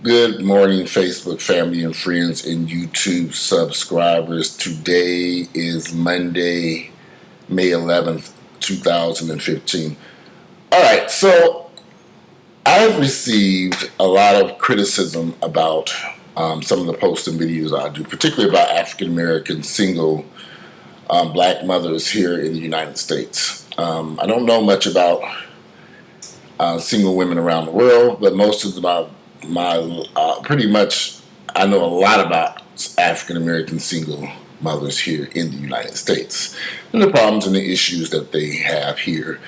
Good morning, Facebook family and friends and YouTube subscribers. Today is Monday, May 11th, 2015. All right, so I've received a lot of criticism about some of the posts and videos I do, particularly about African American single black mothers here in the United States. I don't know much about single women around the world, but most of pretty much I know a lot about African American single mothers here in the United States and the problems and the issues that they have here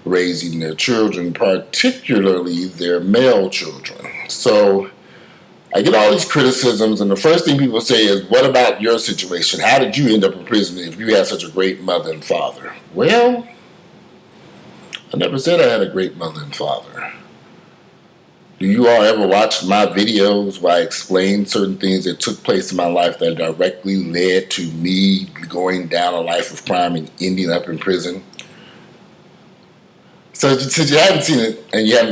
raising their children, particularly their male children. So I get all these criticisms, and the first thing people say is, what about your situation? How did you end up in prison if you had such a great mother and father? Well, I never said I had a great mother and father. Do you all ever watch my videos where I explain certain things that took place in my life that directly led to me going down a life of crime and ending up in prison? So since you haven't seen it and you I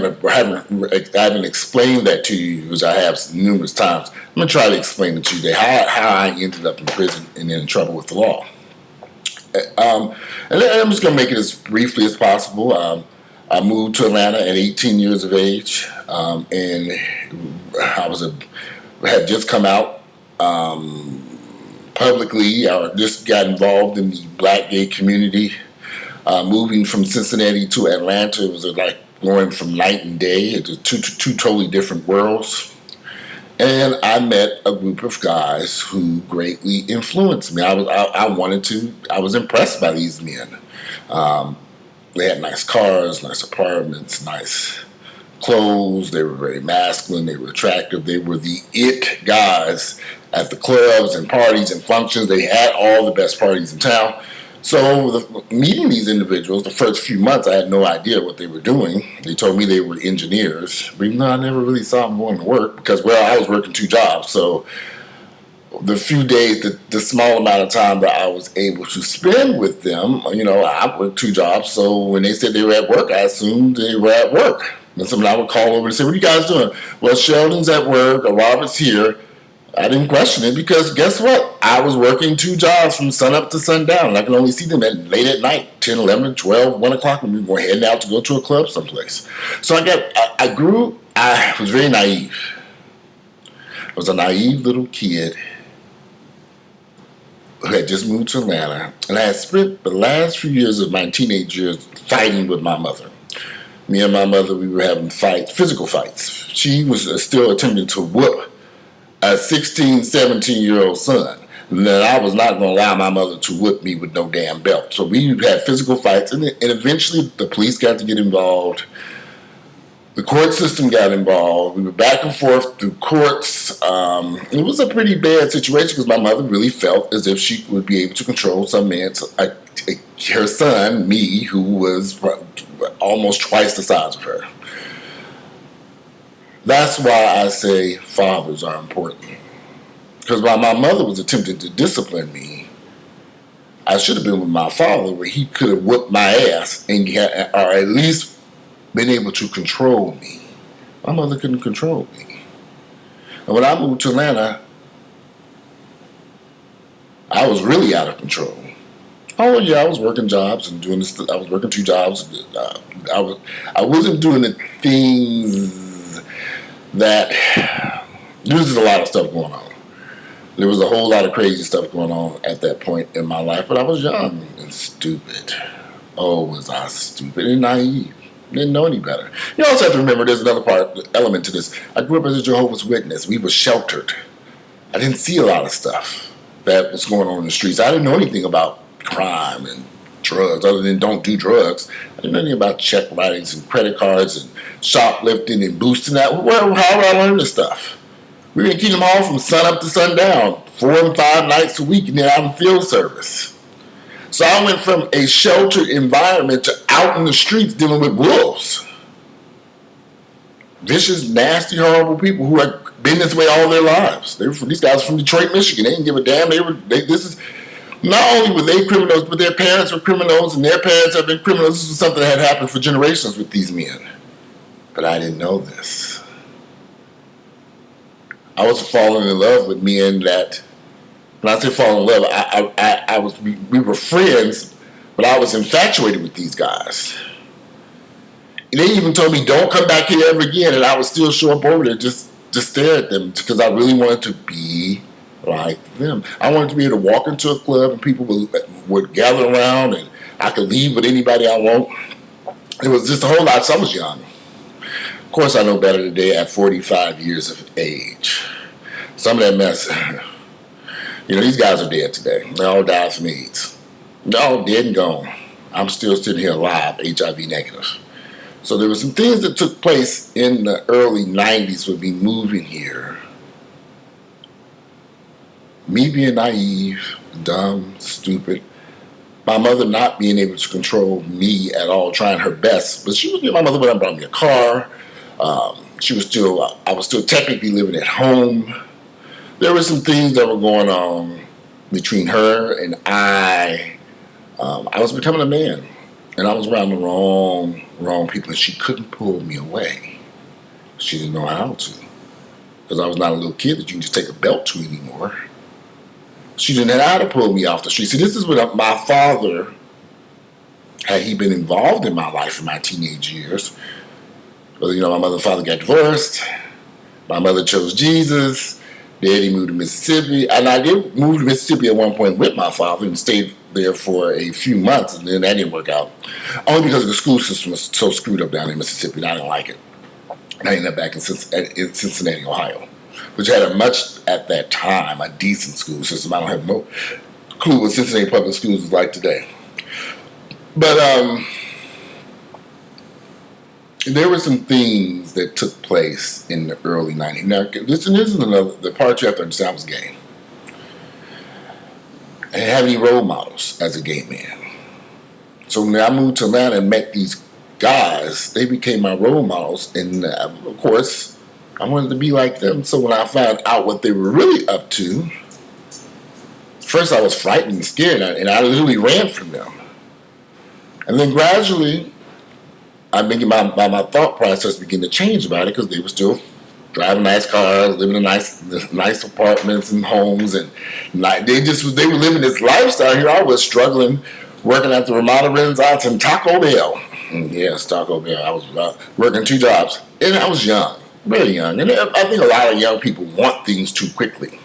haven't explained that to you, which I have numerous times, I'm going to try to explain it to you today, how I ended up in prison and in trouble with the law. And I'm just going to make it as briefly as possible. I moved to Atlanta at 18 years of age, and I had just come out publicly. I just got involved in the black gay community. Moving from Cincinnati to Atlanta, it was like going from night and day. It was two totally different worlds. And I met a group of guys who greatly influenced me. I was impressed by these men. They had nice cars, nice apartments, nice clothes. They were very masculine. They were attractive. They were the it guys at the clubs and parties and functions. They had all the best parties in town. So meeting these individuals, the first few months, I had no idea what they were doing. They told me they were engineers, but even though I never really saw them going to work because, I was working two jobs. So the few days, the small amount of time that I was able to spend with them, I worked two jobs. So when they said they were at work, I assumed they were at work. And someone I would call over and say, "What are you guys doing?" "Well, Sheldon's at work or Robert's here." I didn't question it because guess what? I was working two jobs from sun up to sundown. And I can only see them late at night, 10, 11, 12, 1 o'clock when we were heading out to go to a club someplace. So I was very naive. I was a naive little kid who had just moved to Atlanta. And I had spent the last few years of my teenage years fighting with my mother. Me and my mother, we were having physical fights. She was still attempting to whoop a 16, 17-year-old son. And then I was not going to allow my mother to whip me with no damn belt. So we had physical fights, and eventually the police got to get involved. The court system got involved. We were back and forth through courts. It was a pretty bad situation because my mother really felt as if she would be able to control some man's, her son, me, who was almost twice the size of her. That's why I say fathers are important. Because while my mother was attempting to discipline me, I should have been with my father where he could have whooped my ass or at least been able to control me. My mother couldn't control me. And when I moved to Atlanta, I was really out of control. Oh yeah, I was working jobs and doing this. I was working two jobs. I wasn't doing the things that there was just a lot of stuff going on. There was a whole lot of crazy stuff going on at that point in my life, but I was young and stupid. Oh, was I stupid and naive. Didn't know any better. You also have to remember there's another element to this. I grew up as a Jehovah's Witness. We were sheltered. I didn't see a lot of stuff that was going on in the streets. I didn't know anything about crime and drugs other than don't do drugs. I didn't know anything about check writings and credit cards and shoplifting and boosting that. How would I learn this stuff? We were in Kingdom Hall from sun up to sundown, 4 and 5 nights a week, and then out in field service. So I went from a sheltered environment to out in the streets dealing with wolves. Vicious, nasty, horrible people who had been this way all their lives. These guys were from Detroit, Michigan. They didn't give a damn. Not only were they criminals, but their parents were criminals, and their parents have been criminals. This was something that had happened for generations with these men. But I didn't know this. I was falling in love with men that, when I say fall in love, we were friends, but I was infatuated with these guys. And they even told me, don't come back here ever again. And I would still show up over there just to stare at them because I really wanted to be like them. I wanted to be able to walk into a club and people would gather around and I could leave with anybody I want. It was just a whole lot. So I was young. Of course, I know better today at 45 years of age. Some of that mess, these guys are dead today. They all died from AIDS. They're all dead and gone. I'm still sitting here alive, HIV negative. So there were some things that took place in the early 90s with me moving here. Me being naive, dumb, stupid. My mother not being able to control me at all, trying her best. But my mother went and brought me a car. I was still technically living at home. There were some things that were going on between her and I. I was becoming a man. And I was around the wrong people, and she couldn't pull me away. She didn't know how to. Because I was not a little kid that you can just take a belt to anymore. She didn't know how to pull me off the street. See, this is what my father, had he been involved in my life in my teenage years. Well, my mother and father got divorced. My mother chose Jesus. Daddy moved to Mississippi. And I did move to Mississippi at one point with my father and stayed there for a few months, and then that didn't work out. Only because the school system was so screwed up down in Mississippi, and I didn't like it. And I ended up back in Cincinnati, Ohio, which had at that time, a decent school system. I don't have no clue what Cincinnati public schools is like today. But there were some things that took place in the early 90s. Now, this is the part you have to understand. I was gay. I didn't have any role models as a gay man. So when I moved to Atlanta and met these guys, they became my role models. And of course, I wanted to be like them. So when I found out what they were really up to, first I was frightened and scared, and I literally ran from them. And then gradually, my thought process began to change about it because they were still driving nice cars, living in nice apartments and homes, and they were living this lifestyle here. I was struggling, working at the Ramada Renaissance and Taco Bell. Yes, Taco Bell. I was working 2 jobs, and I was young, very young. And I think a lot of young people want things too quickly.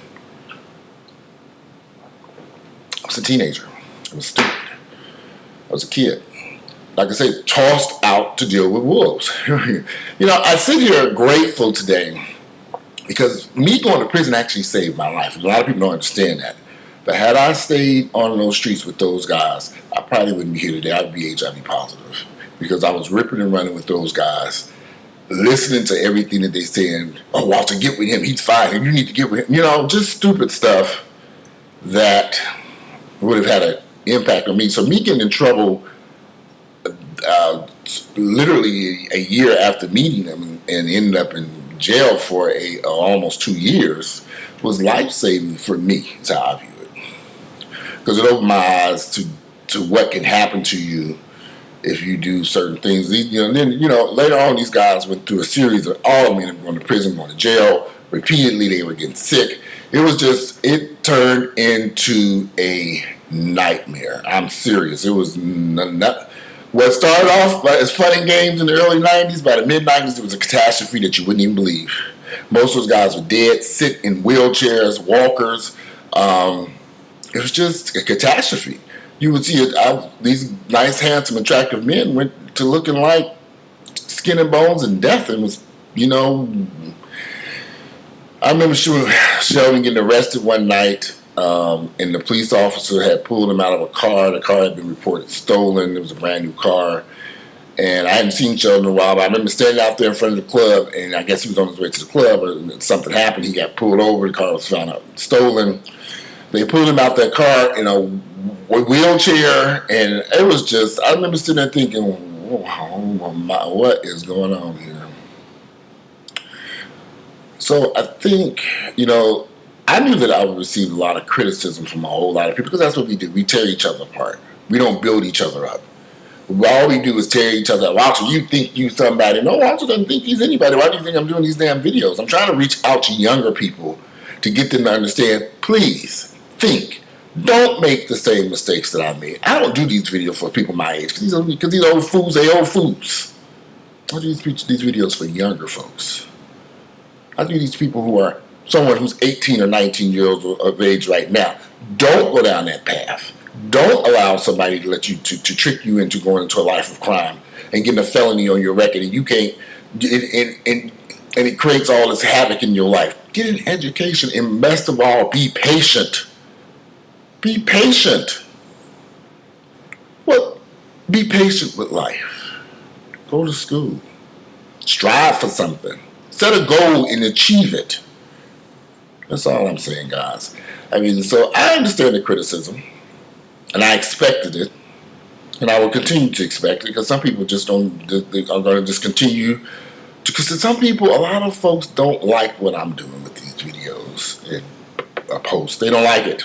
I was a teenager. I was stupid. I was a kid. Like I say, tossed out to deal with wolves. I sit here grateful today because me going to prison actually saved my life. A lot of people don't understand that. But had I stayed on those streets with those guys, I probably wouldn't be here today. I'd be HIV positive because I was ripping and running with those guys, listening to everything that they said. Oh, Walter, get with him. He's fine. You need to get with him. Just stupid stuff that would have had an impact on me. So me getting in trouble literally a year after meeting them and ended up in jail for almost 2 years was life-saving for me. That's how I view it. Because it opened my eyes to what can happen to you if you do certain things. Later on, these guys went through a series of all of them going to prison, going to jail. Repeatedly, they were getting sick. It turned into a nightmare. I'm serious. It was not. What started off as fun and games in the early 90s, by the mid-90s, it was a catastrophe that you wouldn't even believe. Most of those guys were dead, sit in wheelchairs, walkers. It was just a catastrophe. You would see these nice, handsome, attractive men went to looking like skin and bones and death. It was, I remember Sheldon getting arrested one night. And the police officer had pulled him out of a car. The car had been reported stolen. It was a brand new car. And I hadn't seen Sheldon in a while, but I remember standing out there in front of the club, and I guess he was on his way to the club, or something happened. He got pulled over. The car was found out stolen. They pulled him out that car in a wheelchair, and it was just, I remember sitting there thinking, what is going on here? So I think, I knew that I would receive a lot of criticism from a whole lot of people because that's what we do. We tear each other apart. We don't build each other up. All we do is tear each other up. Walter, you think you somebody. No, Walter doesn't think he's anybody. Why do you think I'm doing these damn videos? I'm trying to reach out to younger people to get them to understand, please, think. Don't make the same mistakes that I made. I don't do these videos for people my age because these old fools, they old fools. I do these videos for younger folks. I do these people who are someone who's 18 or 19 years of age right now. Don't go down that path. Don't allow somebody to let you to trick you into going into a life of crime and getting a felony on your record, and you can't. And it creates all this havoc in your life. Get an education, and best of all, be patient. Be patient. Well, be patient with life. Go to school. Strive for something. Set a goal and achieve it. That's all I'm saying, guys. I mean, so I understand the criticism, and I expected it, and I will continue to expect it because some people just don't. They are going to just continue. Because some people, a lot of folks don't like what I'm doing with these videos and posts. They don't like it.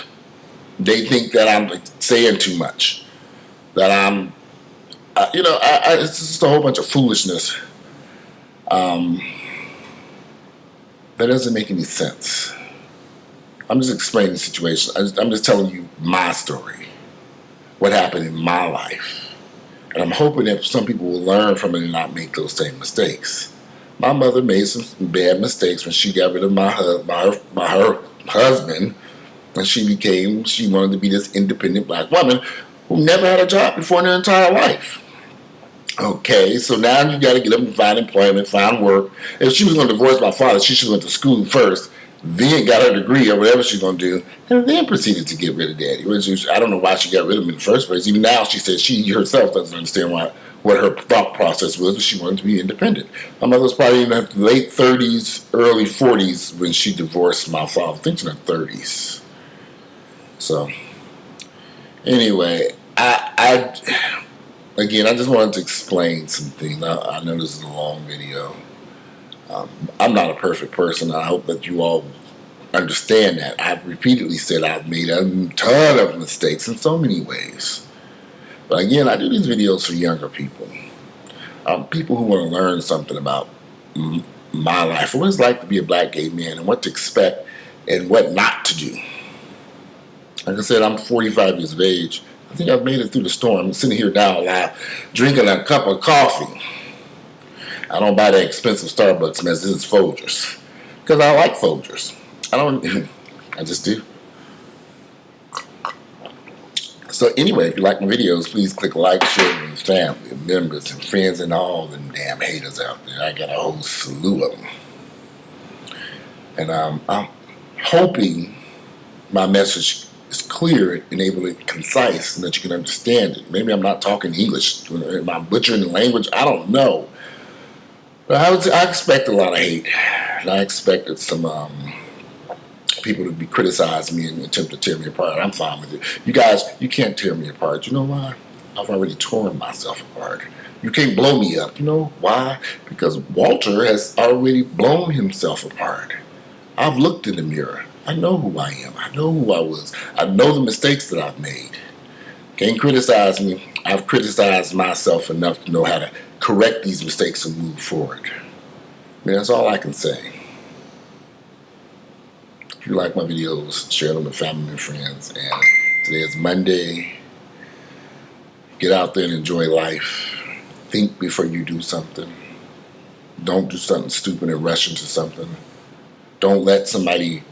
They think that I'm saying too much. That I'm, it's just a whole bunch of foolishness. That doesn't make any sense. I'm just explaining the situation. I'm just telling you my story, what happened in my life, and I'm hoping that some people will learn from it and not make those same mistakes. My mother made some bad mistakes when she got rid of my her husband, and she wanted to be this independent black woman who never had a job before in her entire life. Okay, so now you got to get up and find employment, find work. If she was going to divorce my father, she should have went to school first, then got her degree or whatever she's going to do, and then proceeded to get rid of daddy. I don't know why she got rid of him in the first place. Even now, she says she herself doesn't understand what her thought process was, but she wanted to be independent. My mother was probably in her late 30s, early 40s when she divorced my father. I think she's in her 30s. So, anyway, Again, I just wanted to explain some things. I know this is a long video. I'm not a perfect person. I hope that you all understand that. I've repeatedly said I've made a ton of mistakes in so many ways. But again, I do these videos for younger people. People who want to learn something about my life, what it's like to be a black gay man, and what to expect and what not to do. Like I said, I'm 45 years of age. I think I've made it through the storm. I'm sitting here now alive, drinking a cup of coffee. I don't buy that expensive Starbucks mess. This is Folgers. Because I like Folgers. I just do. So anyway, if you like my videos, please click like, share with family, and members, and friends, and all them damn haters out there. I got a whole slew of them. And I'm hoping my message is clear and able to concise and that you can understand it. Maybe I'm not talking English. Am I butchering the language? I don't know. But I expect a lot of hate. And I expected some people to be criticizing me and attempt to tear me apart. I'm fine with it. You guys, you can't tear me apart. You know why? I've already torn myself apart. You can't blow me up. You know why? Because Walter has already blown himself apart. I've looked in the mirror. I know who I am. I know who I was. I know the mistakes that I've made. Can't criticize me. I've criticized myself enough to know how to correct these mistakes and move forward. I mean, that's all I can say. If you like my videos, share them with family and friends. And today is Monday. Get out there and enjoy life. Think before you do something. Don't do something stupid and rush into something. Don't let somebody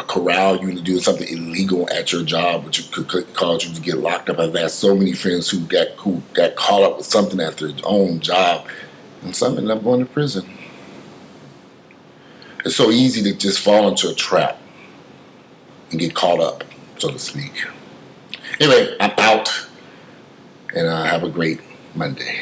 corral you into doing something illegal at your job, which could cause you to get locked up. I've had so many friends who got caught up with something at their own job, and some ended up going to prison. It's so easy to just fall into a trap and get caught up, so to speak. Anyway, I'm out, and have a great Monday.